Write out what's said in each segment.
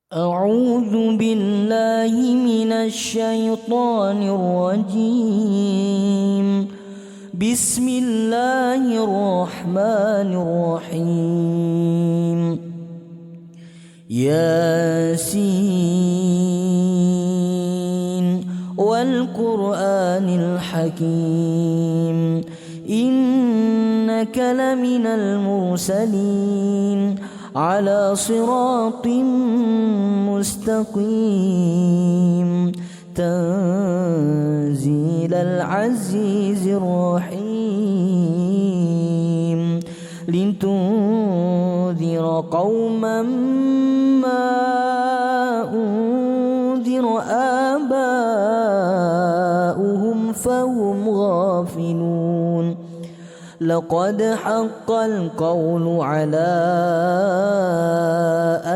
أعوذ بالله من الشيطان الرجيم. بسم الله الرحمن الرحيم. ياسين والقرآن الحكيم إنك لمن المرسلين على صراط مستقيم تنزيل العزيز الرحيم لتنذر قوما ما أنذر آباؤهم فهم غافلون. لقد حق القول على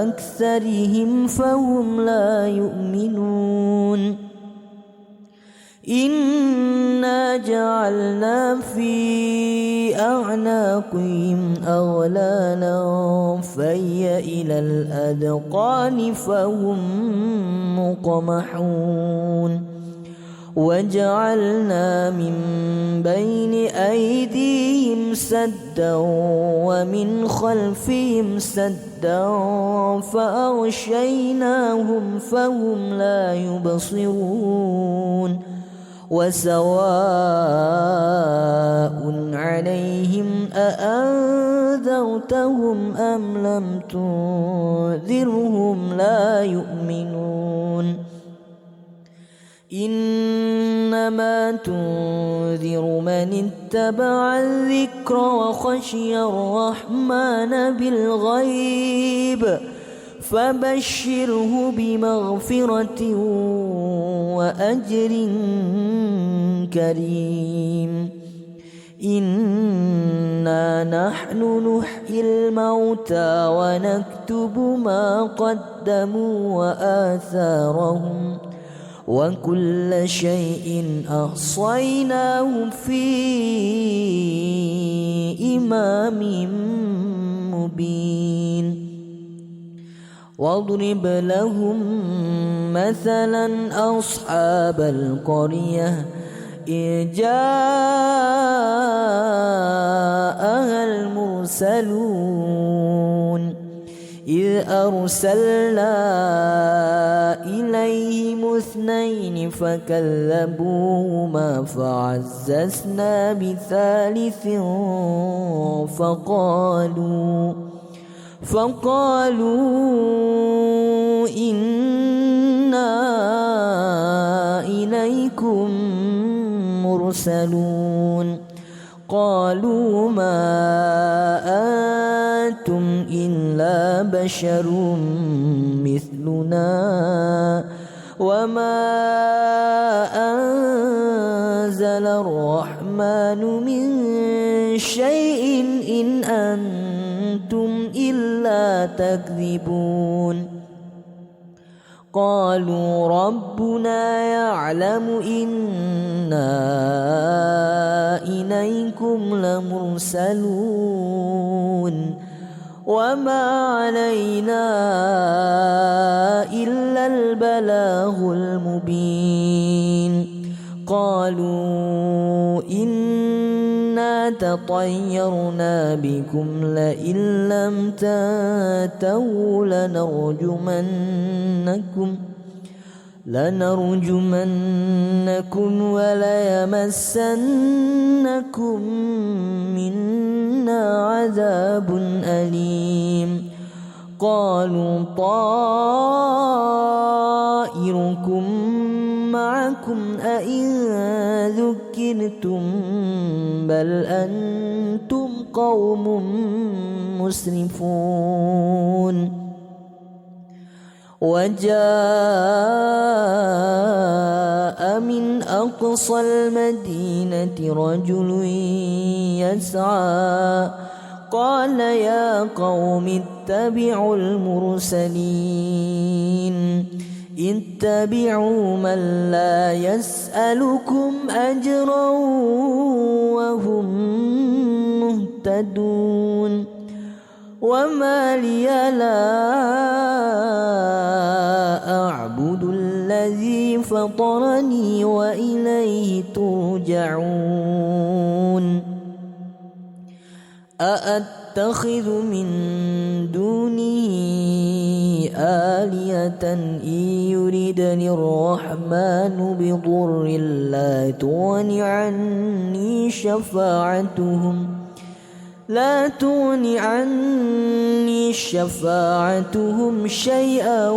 أكثرهم فهم لا يؤمنون. إنا جعلنا في أعناقهم أغلالا فهي إلى الأذقان فهم مقمحون. وجعلنا من بين أيديهم سدا ومن خلفهم سدا فأغشيناهم فهم لا يبصرون. وسواء عليهم أأنذرتهم أم لم تنذرهم لا يؤمنون. إنما تنذر من اتبع الذكر وخشي الرحمن بالغيب فبشره بمغفرة وأجر كريم. إنا نحن نحيي الموتى ونكتب ما قدموا وآثارهم وكل شيء أحصيناه في إمام مبين. واضرب لهم مثلا أصحاب القرية إذ جاءها المرسلون إذ أرسلنا إليهم اثنين فكذبوهما فعززنا بثالث فقالوا إنا إليكم مرسلون. قالوا ما أنتم إلا بشر مثلنا وما أنزل الرحمن من شيء إن أنتم إلا تكذبون. قالوا ربنا يعلم إنا إليكم لمرسلون وما علينا إلا البلاغ المبين. قالوا إنا تطيرنا بكم لئن لم تنتهوا لنرجمنكم وليمسنكم منا عذاب أليم. قالوا طائركم معكم أئن ذكرتم بل أنتم قوم مسرفون. وجاء من أقصى المدينة رجل يسعى قال يا قوم اتبعوا المرسلين اتبعوا من لا يسألكم أجرا وهم مهتدون. وما لي لا فطرني وإليه ترجعون أأتخذ من دونه آلهة إن يردني الرحمن بضر لا تغن عني شفاعتهم شيئا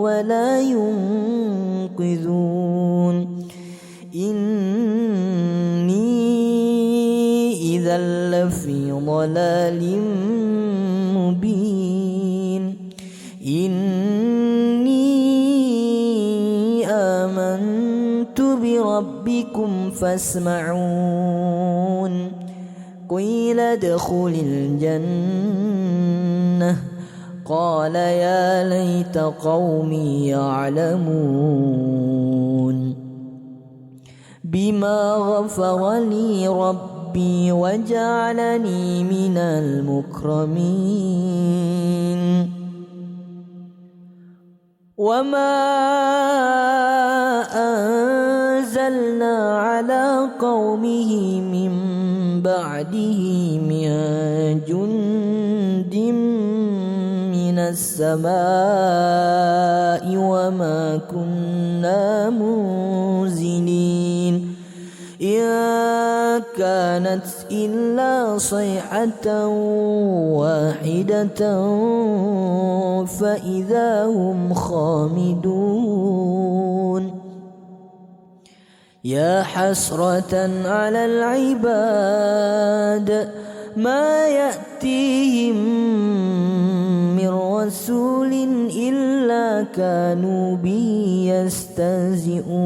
ولا ينقذون إني إذا لفي ضلال مبين إني آمنت بربكم فاسمعون قيل ادخل الجنة قال يا ليت قومي يعلمون بما غفر لي ربي وجعلني من المكرمين وما أنزلنا على قومه من بعده من جند من السماء وما كنا منزلين إن كانت إلا صيحة واحدة فإذا هم خامدون يا حسرة على العباد ما يأتيهم من رسول إلا كانوا به يستهزئون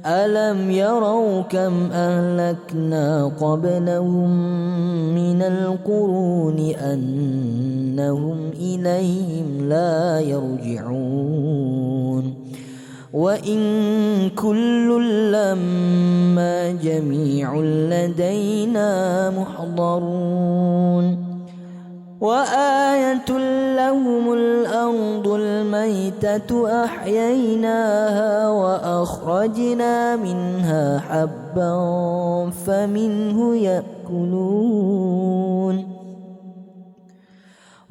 ألم يروا كم أهلكنا قبلهم من القرون أنهم إليهم لا يرجعون وإن كل لما جميع لدينا محضرون وآية لهم الأرض الميتة أحييناها وأخرجنا منها حبا فمنه يأكلون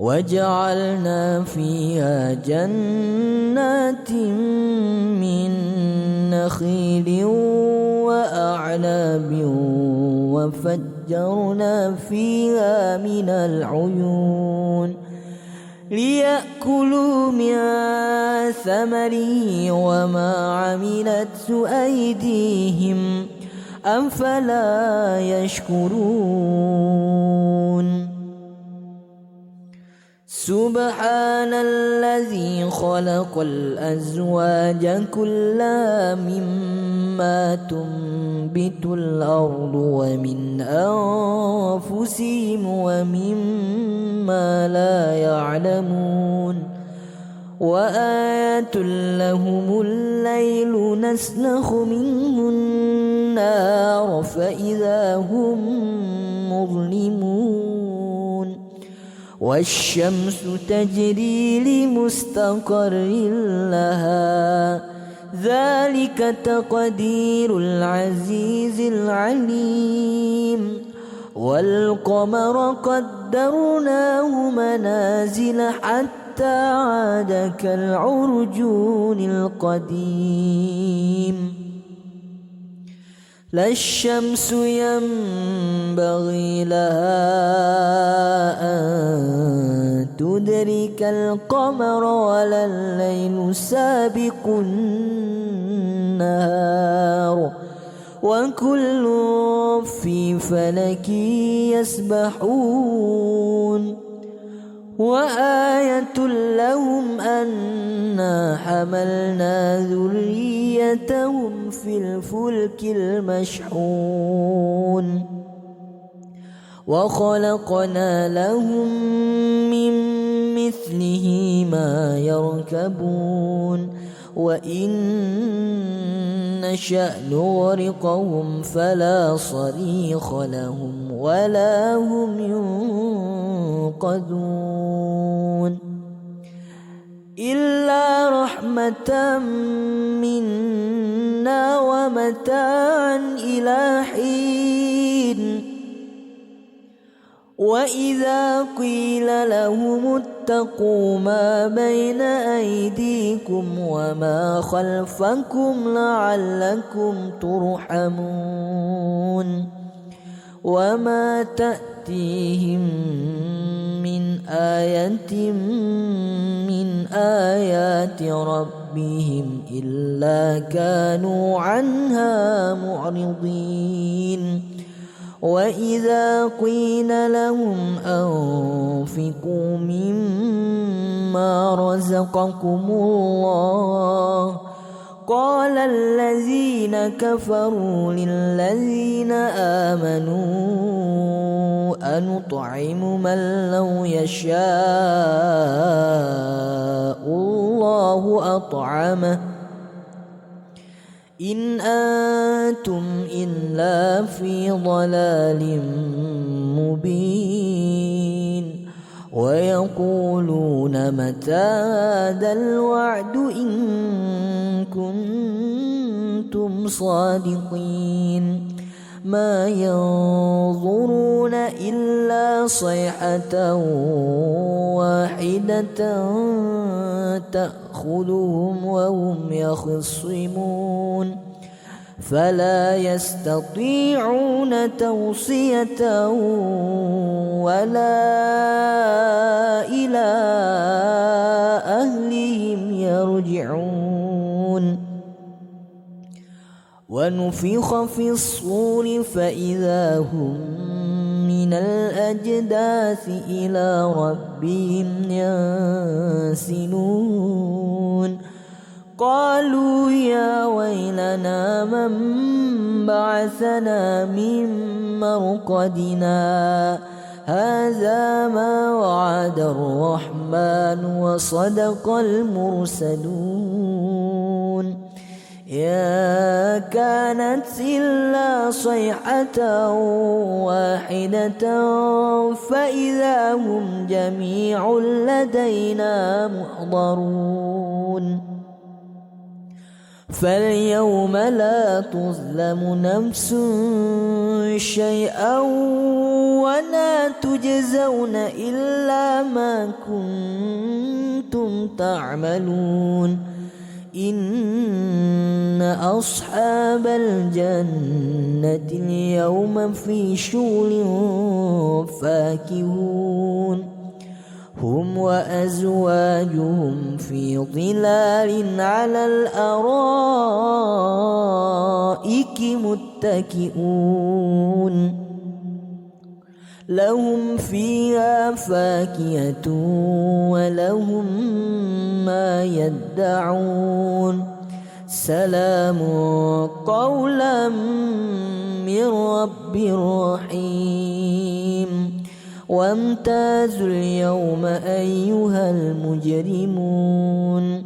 وجعلنا فيها جنات من نخيل وأعناب وفجرنا فيها من العيون ليأكلوا من ثمره وما عملته أيديهم أفلا يشكرون سبحان الذي خلق الأزواج كلها مما تنبت الأرض ومن أنفسهم ومما لا يعلمون وآية لهم الليل نسلخ منه النار فإذا هم مظلمون والشمس تجري لمستقر لها ذلك تقدير العزيز العليم والقمر قدرناه منازل حتى عاد كالعرجون القديم لا الشمس ينبغي لها أن تدرك القمر ولا الليل سابق النهار وكل في فلك يسبحون وآية لهم أنا حملنا ذريتهم في الفلك المشحون وخلقنا لهم من مثله ما يركبون وإن نشأ نغرقهم فلا صريخ لهم ولا هم ينقذون إلا رحمة منا ومتاعا إلى حين وإذا قيل لهم اتقوا ما بين أيديكم وما خلفكم لعلكم ترحمون وما تأتيهم من آية من آيات ربهم إلا كانوا عنها معرضين وإذا قيل لهم أنفقوا مما رزقكم الله قال الذين كفروا للذين آمنوا أنطعم من لو يشاء الله أطعمه إن أنتم إلا في ضلال مبين ويقولون متى هذا الوعد إن كنتم صادقين ما ينظرون إلا صيحة واحدة تأخذهم وهم يخصمون فلا يستطيعون توصية ولا إلى أهلهم يرجعون ونفخ في الصور فإذا هم من الأجداث إلى ربهم ينسلون قالوا يا ويلنا من بعثنا من مرقدنا هذا ما وعد الرحمن وصدق المرسلون يا كانت إلا صيحة واحدة فإذا هم جميع لدينا محضرون فاليوم لا تظلم نفس شيئا ولا تجزون إلا ما كنتم تعملون إن أصحاب الجنة اليوم في شغل فاكهون هم وأزواجهم في ظلال على الأرائك متكئون لهم فيها فاكهة ولهم ما يدعون سلام قولا من رب رحيم وامتازوا اليوم أيها المجرمون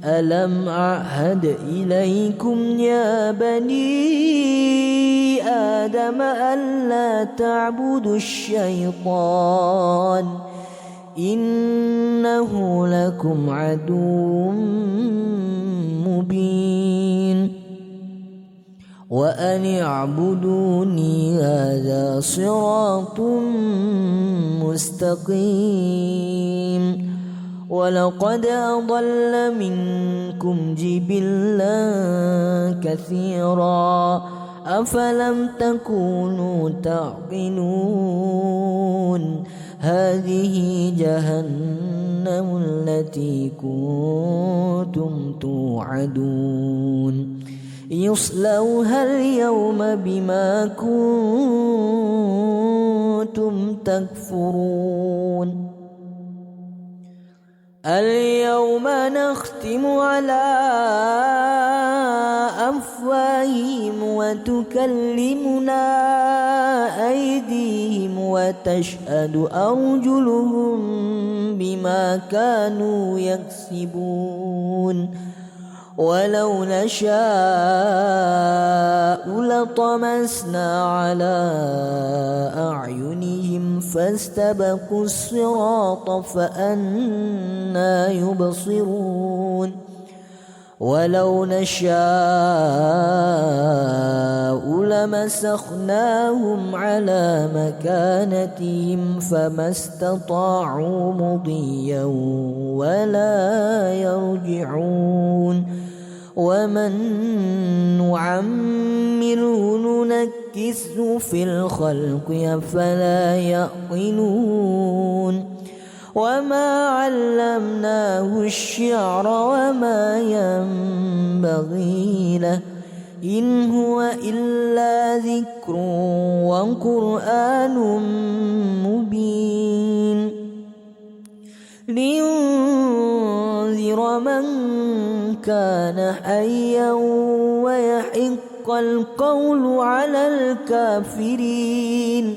ألم أعهد إليكم يا بني آدم ألا تعبدوا الشيطان إنه لكم عدو مبين وأن اعبدوني هذا صراط مستقيم ولقد أضل منكم جبلا كثيرا أفلم تكونوا تعقلون هذه جهنم التي كنتم توعدون يصلوها اليوم بما كنتم تكفرون اليوم نختم على أفواههم وتكلمنا أيديهم وتشهد أرجلهم بما كانوا يكسبون ولو نشاء لطمسنا على أعينهم فاستبقوا الصراط فأنى يبصرون ولو نشاء لمسخناهم على مكانتهم فما استطاعوا مضيا ولا يرجعون ومن نعمره ننكسه في الخلق أفلا يعقلون وما علمناه الشعر وما ينبغي له إن هو إلا ذكر وقرآن مبين لينذر من كان حيا ويحق القول على الكافرين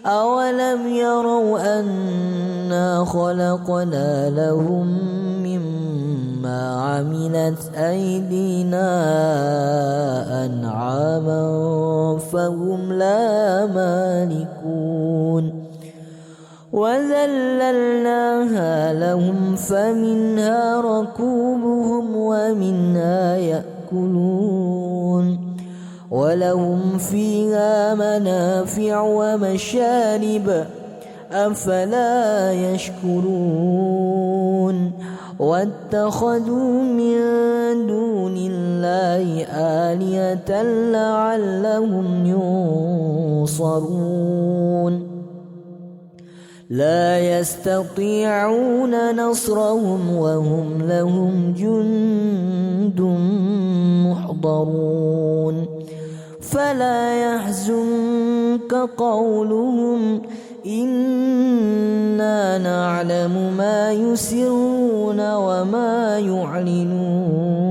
أولم يروا أنا خلقنا لهم مما عملت أيدينا أنعاما فهم لا مالكون وذللناها لهم فمنها ركوبهم ومنها يأكلون ولهم فيها منافع ومشارب أفلا يشكرون واتخذوا من دون الله آلهة لعلهم ينصرون لا يستطيعون نصرهم وهم لهم جند محضرون فلا يحزنك قولهم إنا نعلم ما يسرون وما يعلنون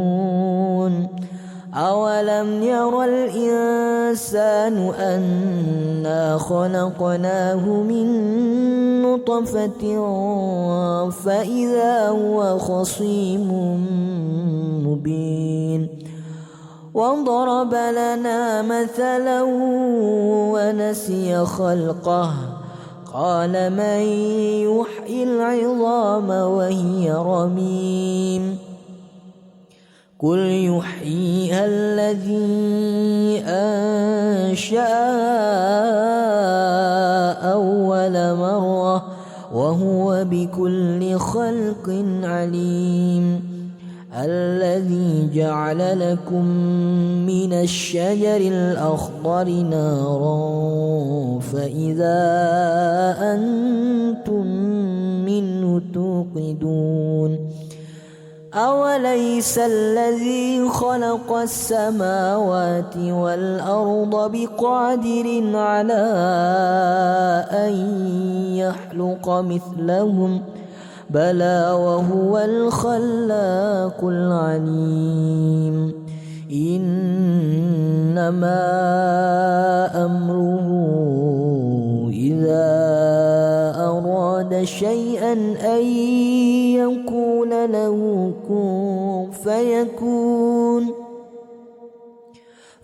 أولم ير الإنسان أنا خلقناه من نطفة فإذا هو خصيم مبين وضرب لنا مثلا ونسي خلقه قال من يحيي العظام وهي رميم قل يحييها الذي أنشأها أول مرة وهو بكل خلق عليم الذي جعل لكم من الشجر الأخضر نارا فإذا أنتم منه توقدون أوليس الذي خلق السماوات والأرض بقادر على أن يخلق مثلهم بلى وهو الخلاق العليم إنما أمره إذا أراد شيئا أن يقول له كن فيكون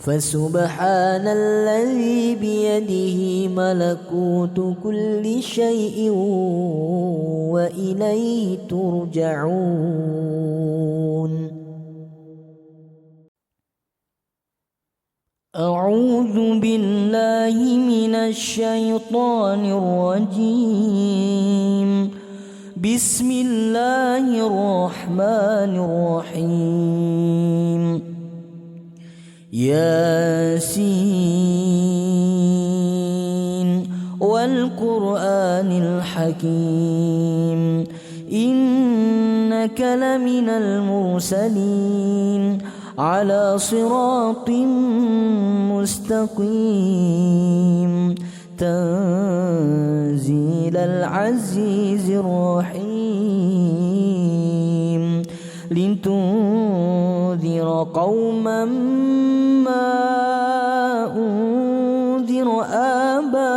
فسبحان الذي بيده ملكوت كل شيء وإليه ترجعون أعوذ بالله من الشيطان الرجيم بسم الله الرحمن الرحيم ياسين والقرآن الحكيم إنك لمن المرسلين على صراط مستقيم تنزيل العزيز الرحيم لتنذر قوما ما أنذر آباؤهم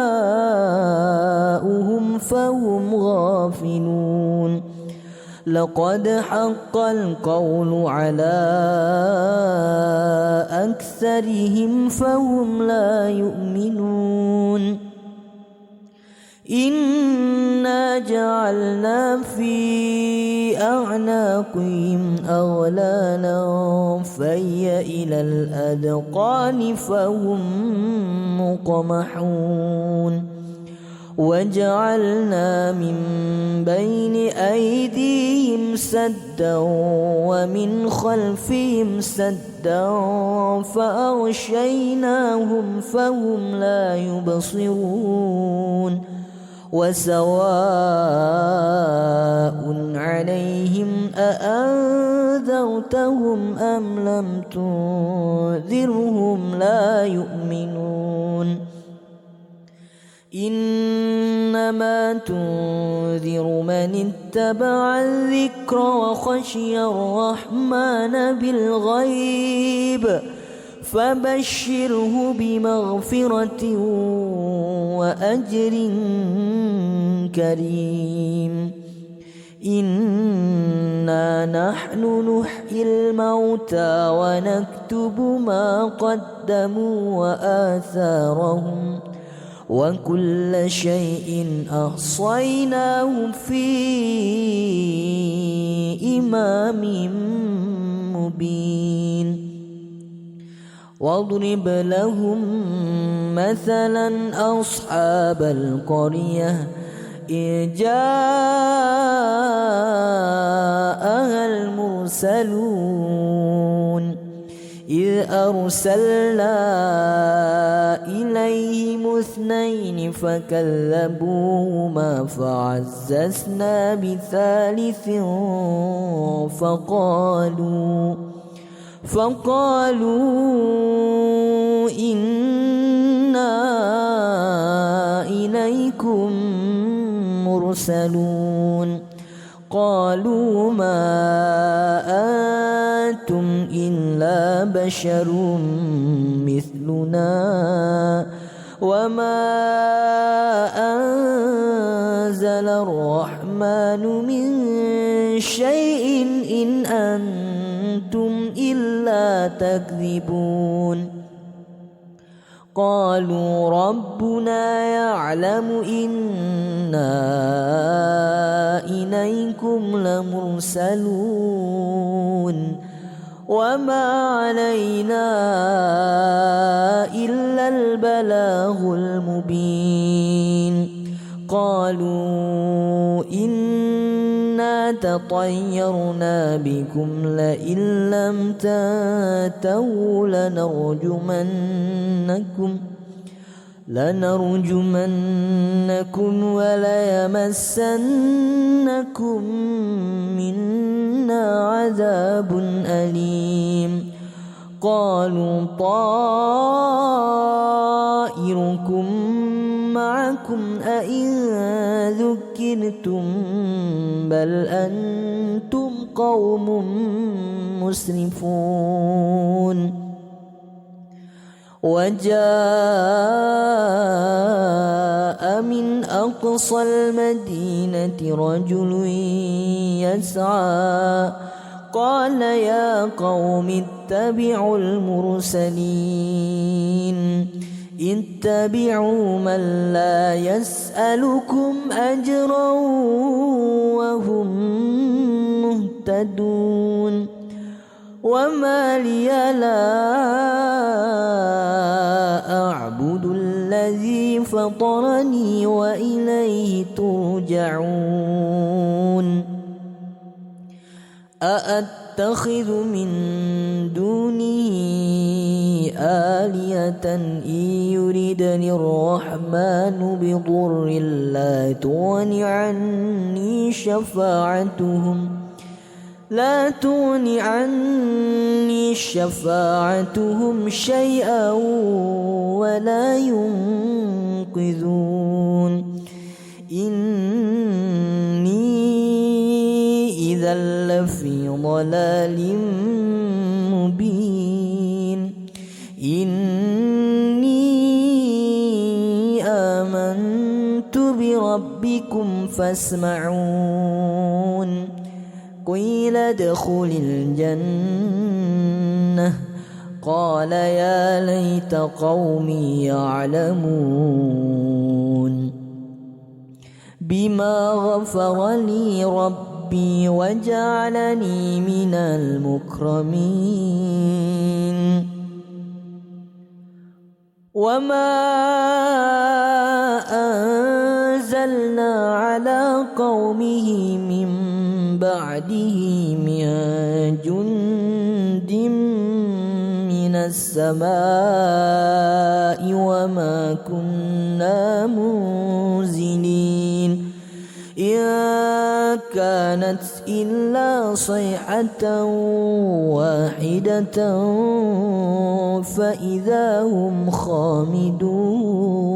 فهم غافلون لقد حق القول على أكثرهم فهم لا يؤمنون إنا جعلنا في أعناقهم أغلالا فهي إلى الأذقان فهم مقمحون وجعلنا من بين أيديهم سدا ومن خلفهم سدا فأغشيناهم فهم لا يبصرون وسواء عليهم أأنذرتهم أم لم تنذرهم لا يؤمنون إنما تنذر من اتبع الذكر وخشي الرحمن بالغيب فبشره بمغفرة وأجر كريم إنا نحن نحيي الموتى ونكتب ما قدموا وآثارهم وكل شيء أحصيناه في إمام مبين واضرب لهم مثلا أصحاب القرية إذ جاءها المرسلون إذ أرسلنا إليهم اثنين فكذبوهما فعززنا بثالث فقالوا إنا إليكم مرسلون قالوا ما أنتم إلا بشر مثلنا وما أنزل الرحمن من شيء إن أنتم إلا تكذبون قالوا ربنا يعلم إنا إليكم لمرسلون وما علينا إلا البلاغ المبين قالوا إنا تطيرنا بكم لئن لم تنتهوا لنرجمنكم وليمسنكم منا عذاب أليم قالوا طائركم معكم أئن ذكرتم بل أنتم قوم مسرفون وجاء من أقصى المدينة رجل يسعى قال يا قوم اتبعوا المرسلين اتبعوا من لا يسألكم أجرا وهم مهتدون وما لي لا أعبد الذي فطرني وإليه ترجعون أأتخذ من دونه آلهة إن يردني الرحمن بضر لا تغن عني شفاعتهم شيئا ولا ينقذون إني إذا لفي ضلال مبين إني آمنت بربكم فاسمعون قيل ادخل الجنة قال يا ليت قومي يعلمون بما غفر لي ربي وجعلني من المكرمين وما أنزلنا على قومه من بعده من جند من السماء وما كنا منزلين إن كانت إلا صيحة واحدة فإذا هم خامدون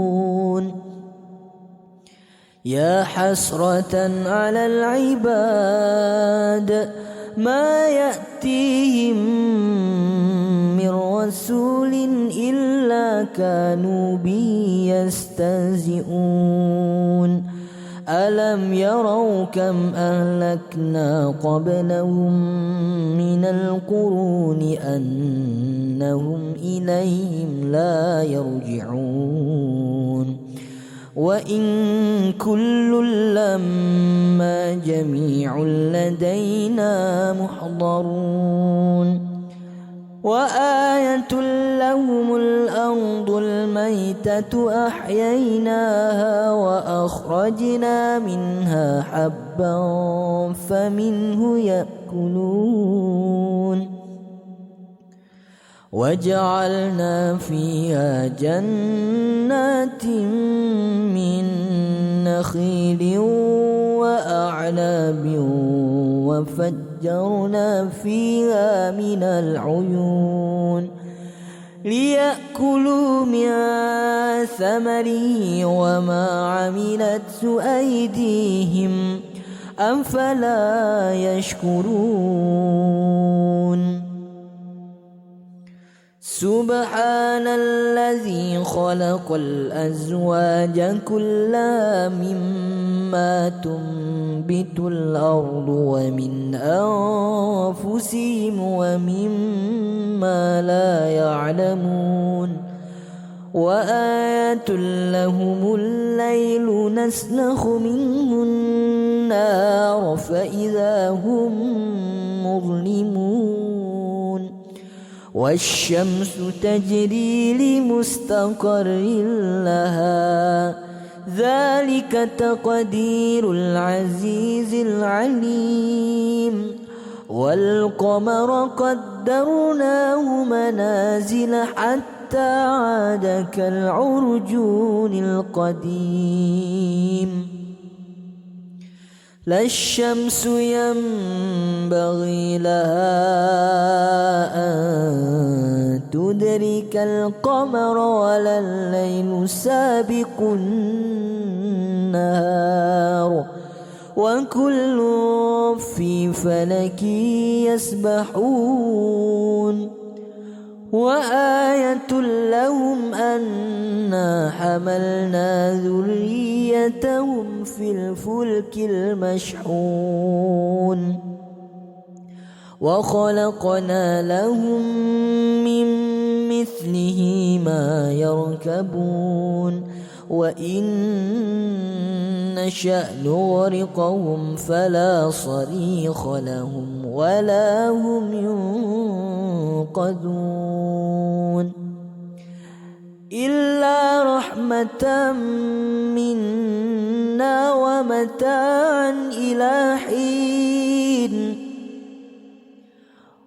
يا حسرة على العباد ما يأتيهم من رسول إلا كانوا به يستهزئون ألم يروا كم أهلكنا قبلهم من القرون أنهم إليهم لا يرجعون وإن كل لما جميع لدينا محضرون وآية لهم الأرض الميتة أحييناها وأخرجنا منها حبا فمنه يأكلون وجعلنا فيها جنات من نخيل وأعناب وفجرنا فيها من العيون ليأكلوا من ثمره وما عملته أيديهم أفلا يشكرون سبحان الذي خلق الأزواج كلها مما تنبت الأرض ومن أنفسهم ومما لا يعلمون وآية لهم الليل نسلخ منه النار فإذا هم مظلمون والشمس تجري لمستقر لها ذلك تقدير العزيز العليم والقمر قدرناه منازل حتى عاد كالعرجون القديم لا الشمس ينبغي لها أن تدرك القمر ولا الليل سابق النهار وكل في فلك يسبحون وآية لهم أنا حملنا ذريتهم في الفلك المشحون وخلقنا لهم من مثله ما يركبون وإن نشأ نغرقهم فلا صريخ لهم ولا هم ينقذون إلا رحمة منا ومتاعا إلى حين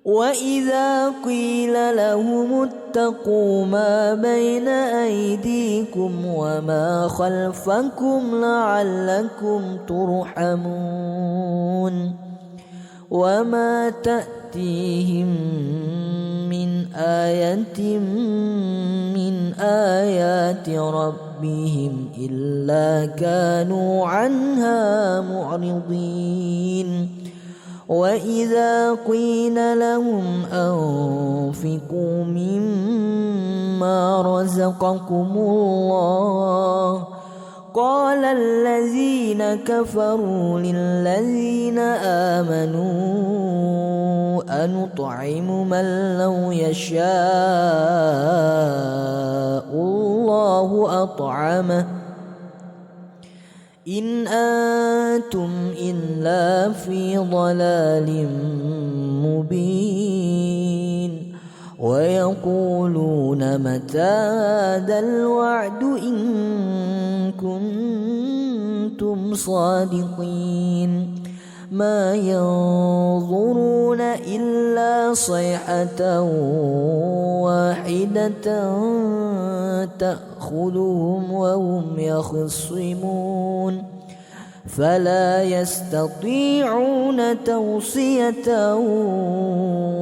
وإذا قيل لهم اتقوا ما بين أيديكم وما خلفكم لعلكم ترحمون وما تأتيهم من آية من آيات ربهم إلا كانوا عنها معرضين وإذا قيل لهم أنفقوا مما رزقكم الله قال الذين كفروا للذين آمنوا نطعم من لو يشاء الله أطعمه إن أنتم إلا في ضلال مبين ويقولون متى هذا الوعد إن كنتم صادقين ما ينظرون إلا صيحة واحدة تأخذهم وهم يخصمون فلا يستطيعون توصية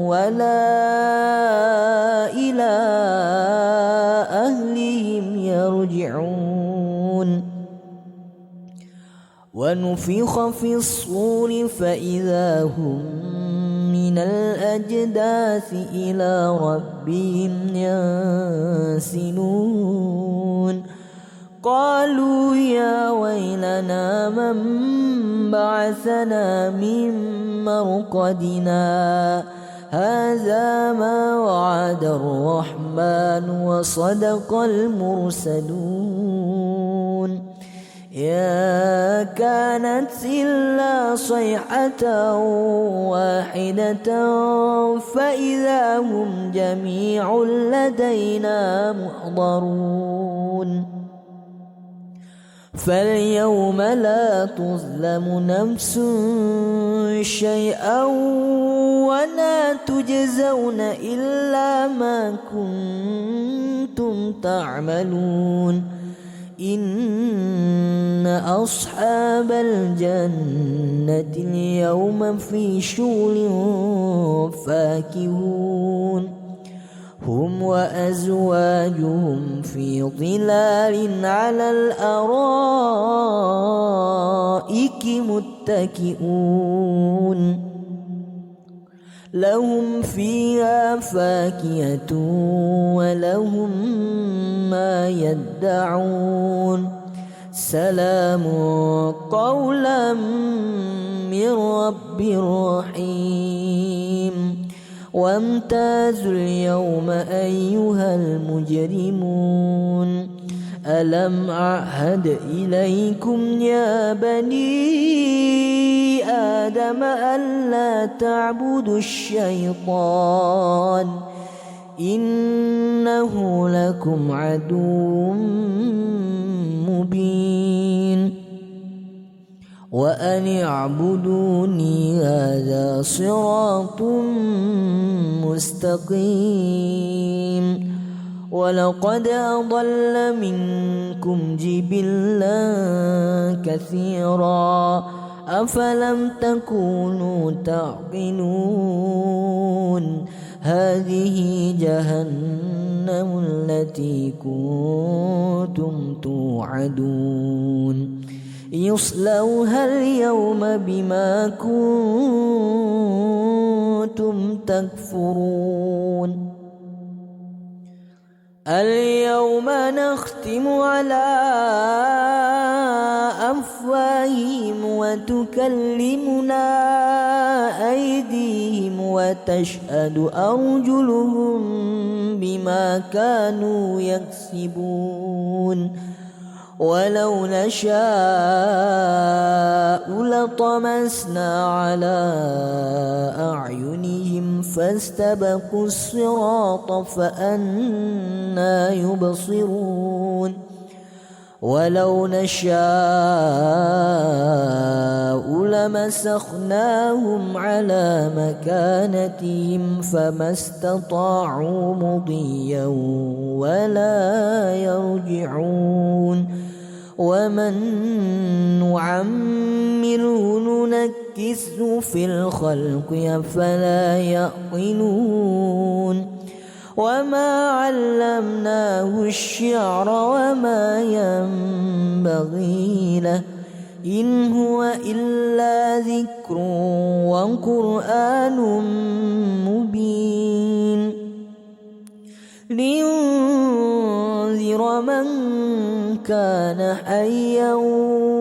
ولا إلى أهلهم يرجعون ونفخ في الصور فإذا هم من الأجداث إلى ربهم ينسلون قالوا يا ويلنا من بعثنا من مرقدنا هذا ما وعد الرحمن وصدق المرسلون يا كانت إلا صيحة واحدة فإذا هم جميع لدينا محضرون فاليوم لا تظلم نفس شيئا ولا تجزون إلا ما كنتم تعملون إن أصحاب الجنة اليوم في شغل فاكهون هم وأزواجهم في ظلال على الأرائك متكئون لهم فيها فاكهة ولهم ما يدعون سلام قولا من رب رحيم وامتازوا اليوم أيها المجرمون ألم أعهد إليكم يا بني آدم ألا تعبدوا الشيطان إنه لكم عدو مبين وأن اعبدوني هذا صراط مستقيم ولقد أضل منكم جبلا كثيرا أفلم تكونوا تعقلون هذه جهنم التي كنتم توعدون يصلوها اليوم بما كنتم تكفرون اليوم نختم على أفواههم وتكلمنا أيديهم وتشهد أرجلهم بما كانوا يكسبون ولو نشاء لطمسنا على أعينهم فاستبقوا الصراط فأنى يبصرون ولو نشاء لمسخناهم على مكانتهم فما استطاعوا مضيا ولا يرجعون ومن نعمره ننكسه في الخلق أفلا يعقلون وما علمناه الشعر وما ينبغي له إن هو إلا ذكر وقرآن مبين لينذر من كان حيا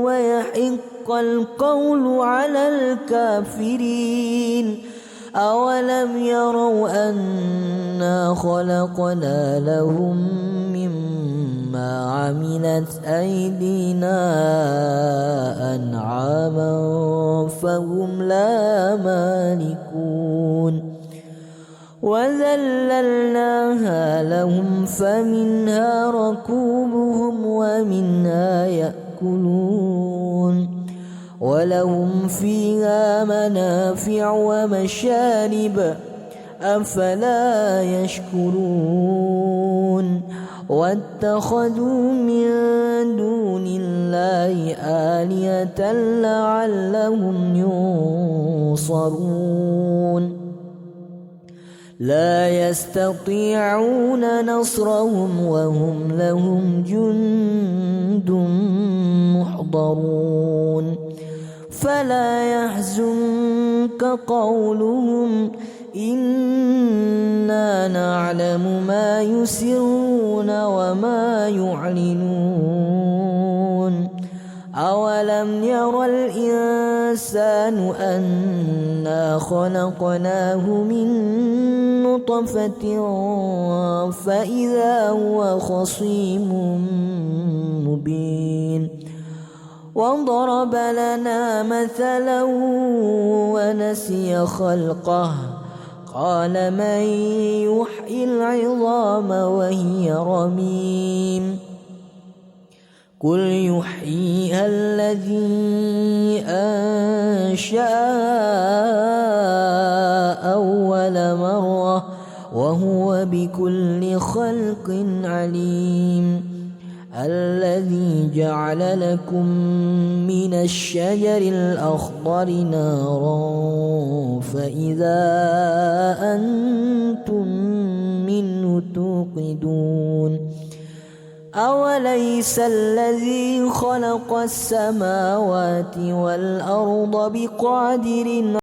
ويحق القول على الكافرين أولم يروا أنا خلقنا لهم مما عملت أيدينا أنعاما فهم لا مالكون وذللناها لهم فمنها ركوبهم ومنها يأكلون ولهم فيها منافع ومشارب أفلا يشكرون واتخذوا من دون الله آلهة لعلهم ينصرون لا يستطيعون نصرهم وهم لهم جند محضرون فلا يحزنك قولهم إنا نعلم ما يسرون وما يعلنون أولم ير الإنسان أنا خلقناه من نطفة فإذا هو خصيم مبين وضرب لنا مثلا ونسي خلقه قال من يحيي العظام وهي رميم قل يحييها الذي أنشأها أول مرة وهو بكل خلق عليم الذي جعل لكم من الشجر الأخضر نارا فإذا أنتم منه توقدون أوليس الذي خلق السماوات والأرض بقادر